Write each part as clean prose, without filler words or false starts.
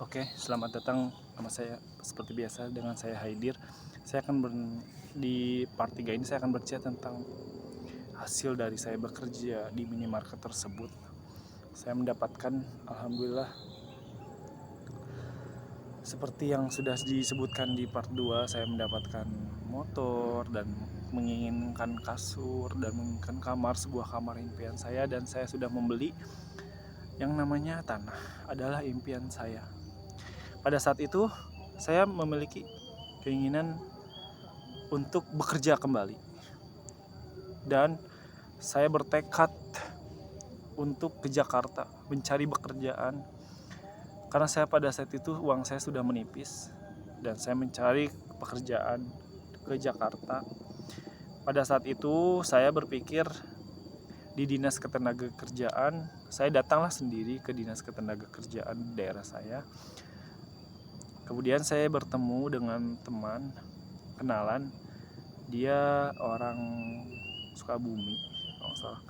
Oke, selamat datang. Nama saya seperti biasa dengan saya Haidir. Di part 3 ini saya akan bercerita tentang hasil dari saya bekerja di minimarket tersebut. Saya mendapatkan, alhamdulillah, seperti yang sudah disebutkan di part 2, saya mendapatkan motor dan menginginkan kasur dan menginginkan kamar, sebuah kamar impian saya, dan saya sudah membeli yang namanya tanah adalah impian saya. Pada saat itu saya memiliki keinginan untuk bekerja kembali, dan saya bertekad untuk ke Jakarta mencari pekerjaan, karena saya pada saat itu uang saya sudah menipis dan saya mencari pekerjaan ke Jakarta. Pada saat itu saya berpikir di Dinas Ketenagakerjaan, saya datanglah sendiri ke Dinas Ketenagakerjaan di daerah saya. Kemudian saya bertemu dengan teman kenalan, dia orang Sukabumi kalau salah.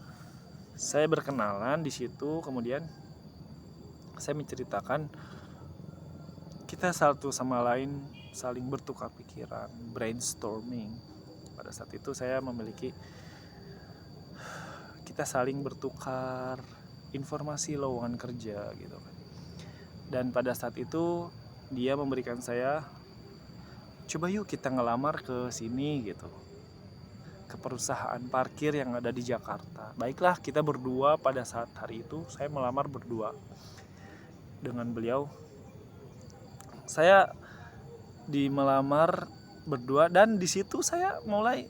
Saya berkenalan di situ, kemudian saya menceritakan, kita satu sama lain saling bertukar pikiran, brainstorming. Pada saat itu kita saling bertukar informasi lowongan kerja gitu kan. Dan pada saat itu dia memberikan saya, coba yuk kita ngelamar ke sini gitu, ke perusahaan parkir yang ada di Jakarta. Baiklah, kita berdua pada saat hari itu saya melamar berdua dengan beliau. Saya melamar berdua, dan di situ saya mulai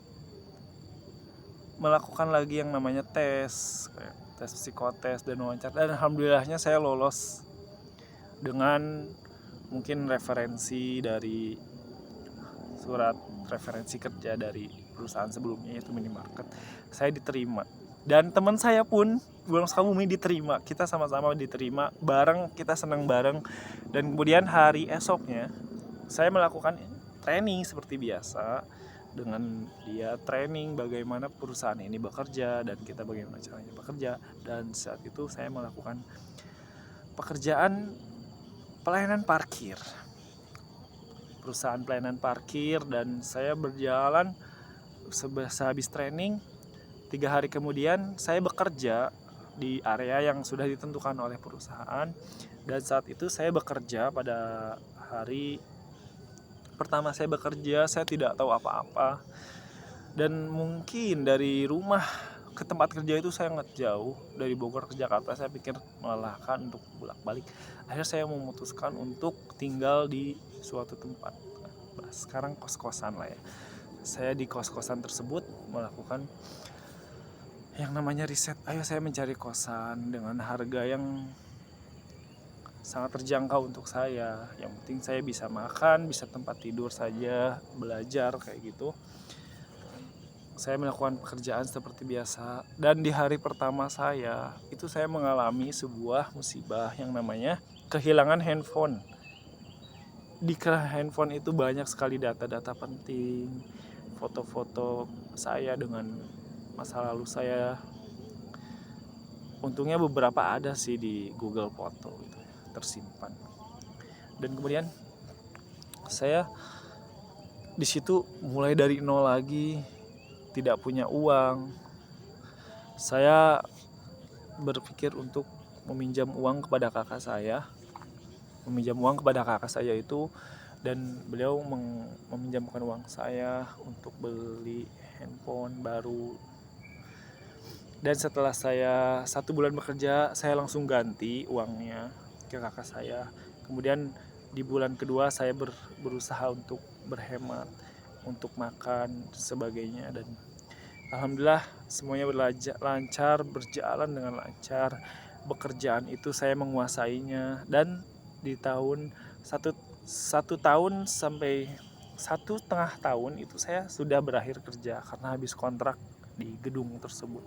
melakukan lagi yang namanya tes psikotes dan wawancara, dan alhamdulillahnya saya lolos dengan mungkin referensi dari surat referensi kerja dari perusahaan sebelumnya, yaitu minimarket. Saya diterima, dan teman saya pun belum Sukabumi diterima. Kita sama-sama diterima bareng, kita senang bareng. Dan kemudian hari esoknya saya melakukan training seperti biasa, dengan dia training bagaimana perusahaan ini bekerja dan kita bagaimana caranya bekerja. Dan saat itu saya melakukan pekerjaan pelayanan parkir, perusahaan pelayanan parkir, dan saya berjalan sehabis training. 3 hari kemudian saya bekerja di area yang sudah ditentukan oleh perusahaan. Dan saat itu saya bekerja pada hari pertama saya bekerja, saya tidak tahu apa-apa, dan mungkin dari rumah ke tempat kerja itu sangat jauh, dari Bogor ke Jakarta. Saya pikir melelahkan untuk bolak-balik. Akhirnya saya memutuskan untuk tinggal di suatu tempat, sekarang kos-kosan lah ya. Saya di kos-kosan tersebut melakukan yang namanya riset. Ayo saya mencari kosan dengan harga yang sangat terjangkau untuk saya. Yang penting saya bisa makan, bisa tempat tidur saja, belajar kayak gitu. Saya melakukan pekerjaan seperti biasa, dan di hari pertama saya itu saya mengalami sebuah musibah yang namanya kehilangan handphone. Di handphone itu banyak sekali data-data penting, foto-foto saya dengan masa lalu saya. Untungnya beberapa ada sih di Google Foto gitu, tersimpan. Dan kemudian saya di situ mulai dari nol lagi, tidak punya uang. Saya berpikir untuk meminjam uang kepada kakak saya, itu, dan beliau meminjamkan uang saya untuk beli handphone baru. Dan setelah saya 1 bulan bekerja, saya langsung ganti uangnya ke kakak saya. Kemudian di bulan kedua saya berusaha untuk berhemat, untuk makan sebagainya, dan alhamdulillah semuanya berjalan dengan lancar. Pekerjaan itu saya menguasainya, dan di tahun satu tahun sampai 1,5 tahun itu saya sudah berakhir kerja karena habis kontrak di gedung tersebut.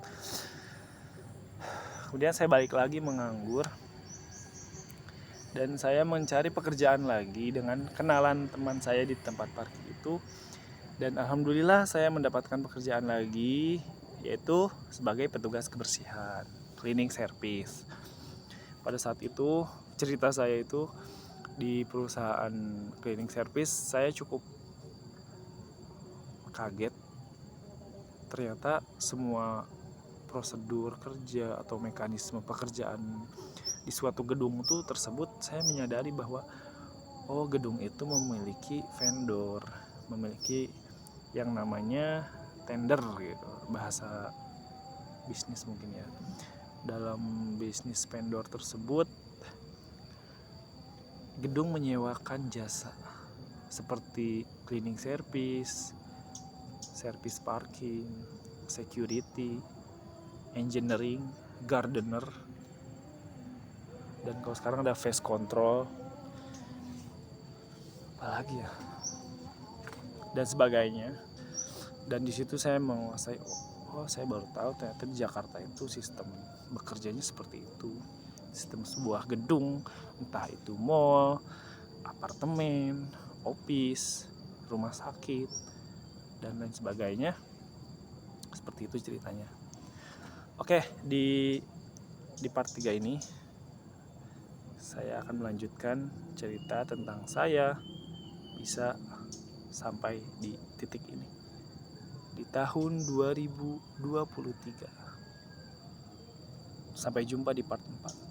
Kemudian saya balik lagi menganggur, dan saya mencari pekerjaan lagi dengan kenalan teman saya di tempat parkir itu. Dan alhamdulillah saya mendapatkan pekerjaan lagi, yaitu sebagai petugas kebersihan, cleaning service. Pada saat itu cerita saya itu, di perusahaan cleaning service saya cukup kaget. Ternyata semua prosedur kerja atau mekanisme pekerjaan di suatu gedung itu tersebut, saya menyadari bahwa gedung itu memiliki vendor, memiliki yang namanya tender gitu, bahasa bisnis mungkin ya. Dalam bisnis vendor tersebut, gedung menyewakan jasa seperti cleaning service, service parking, security, engineering, gardener, dan kalau sekarang ada face control, apalagi ya, dan sebagainya. Dan di situ saya menguasai, saya baru tahu ternyata di Jakarta itu sistem bekerjanya seperti itu. Sistem sebuah gedung, entah itu mall, apartemen, office, rumah sakit, dan lain sebagainya. Seperti itu ceritanya. Oke, di part 3 ini saya akan melanjutkan cerita tentang saya bisa sampai di titik ini di tahun 2023. Sampai jumpa di part 4.